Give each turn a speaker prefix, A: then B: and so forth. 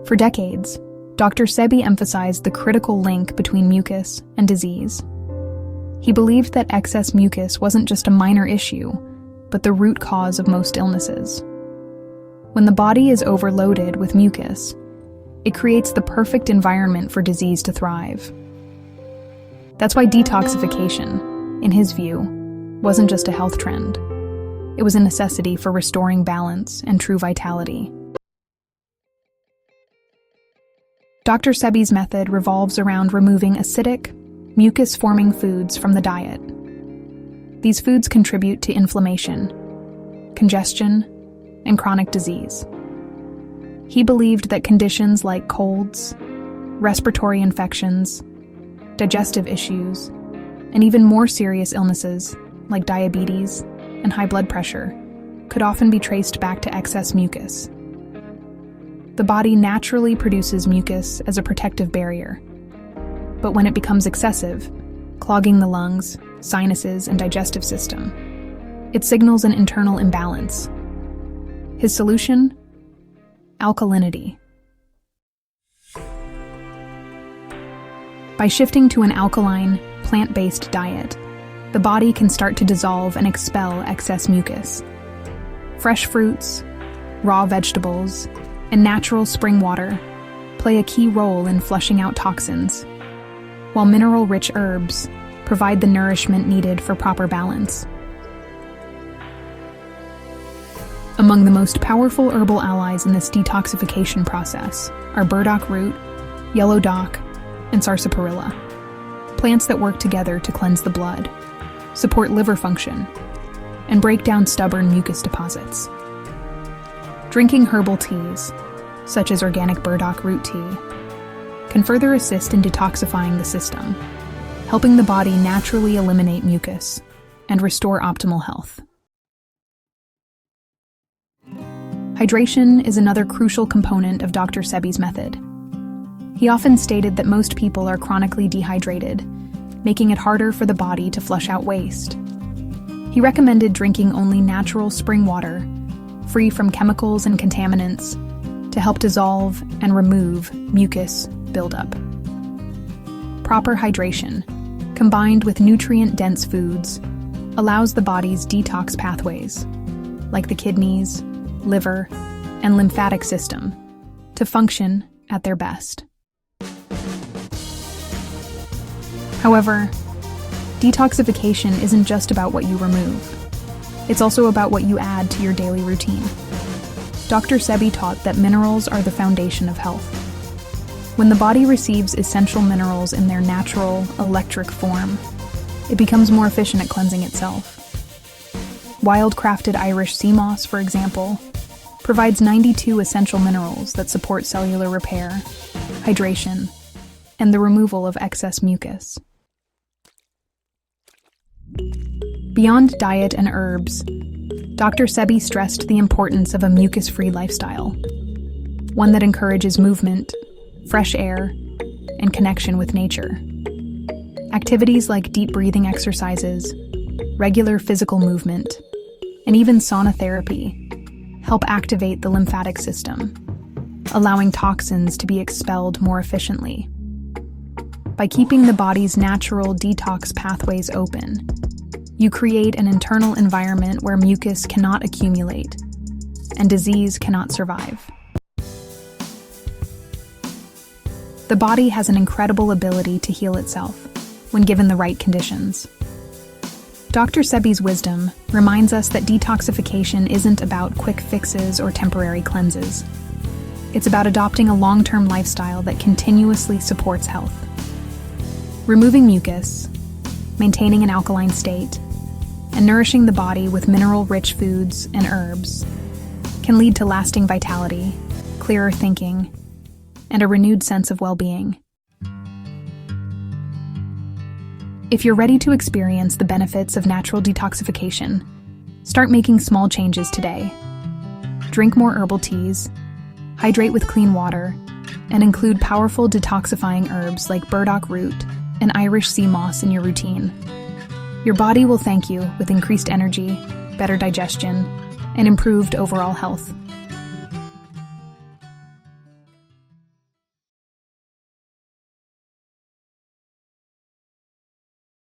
A: For decades, Dr. Sebi emphasized the critical link between mucus and disease. He believed that excess mucus wasn't just a minor issue, but the root cause of most illnesses. When the body is overloaded with mucus, it creates the perfect environment for disease to thrive. That's why detoxification, in his view, wasn't just a health trend. It was a necessity for restoring balance and true vitality. Dr. Sebi's method revolves around removing acidic, mucus-forming foods from the diet. These foods contribute to inflammation, congestion, and chronic disease. He believed that conditions like colds, respiratory infections, digestive issues, and even more serious illnesses like diabetes and high blood pressure could often be traced back to excess mucus. The body naturally produces mucus as a protective barrier, but when it becomes excessive, clogging the lungs, sinuses, and digestive system, it signals an internal imbalance. His solution? Alkalinity. By shifting to an alkaline, plant-based diet, the body can start to dissolve and expel excess mucus. Fresh fruits, raw vegetables, and natural spring water play a key role in flushing out toxins, while mineral-rich herbs provide the nourishment needed for proper balance. Among the most powerful herbal allies in this detoxification process are Burdock Root, yellow dock, and Sarsaparilla, plants that work together to cleanse the blood, support liver function, and break down stubborn mucus deposits. Drinking herbal teas, such as organic Burdock Root tea, can further assist in detoxifying the system, helping the body naturally eliminate mucus and restore optimal health. Hydration is another crucial component of Dr. Sebi's method. He often stated that most people are chronically dehydrated, making it harder for the body to flush out waste. He recommended drinking only natural spring water, free from chemicals and contaminants, to help dissolve and remove mucus buildup. Proper hydration, combined with nutrient-dense foods, allows the body's detox pathways, like the kidneys, liver, and lymphatic system, to function at their best. However, detoxification isn't just about what you remove. It's also about what you add to your daily routine. Dr. Sebi taught that minerals are the foundation of health. When the body receives essential minerals in their natural, electric form, it becomes more efficient at cleansing itself. Wild-crafted Irish sea moss, for example, provides 92 essential minerals that support cellular repair, hydration, and the removal of excess mucus. Beyond diet and herbs, Dr. Sebi stressed the importance of a mucus-free lifestyle, one that encourages movement, fresh air, and connection with nature. Activities like deep breathing exercises, regular physical movement, and even sauna therapy help activate the lymphatic system, allowing toxins to be expelled more efficiently. By keeping the body's natural detox pathways open, you create an internal environment where mucus cannot accumulate and disease cannot survive. The body has an incredible ability to heal itself when given the right conditions. Dr. Sebi's wisdom reminds us that detoxification isn't about quick fixes or temporary cleanses. It's about adopting a long-term lifestyle that continuously supports health. Removing mucus, maintaining an alkaline state, and nourishing the body with mineral-rich foods and herbs can lead to lasting vitality, clearer thinking, and a renewed sense of well-being. If you're ready to experience the benefits of natural detoxification, start making small changes today. Drink more herbal teas, hydrate with clean water, and include powerful detoxifying herbs like Burdock Root and Irish sea moss in your routine. Your body will thank you with increased energy, better digestion, and improved overall health.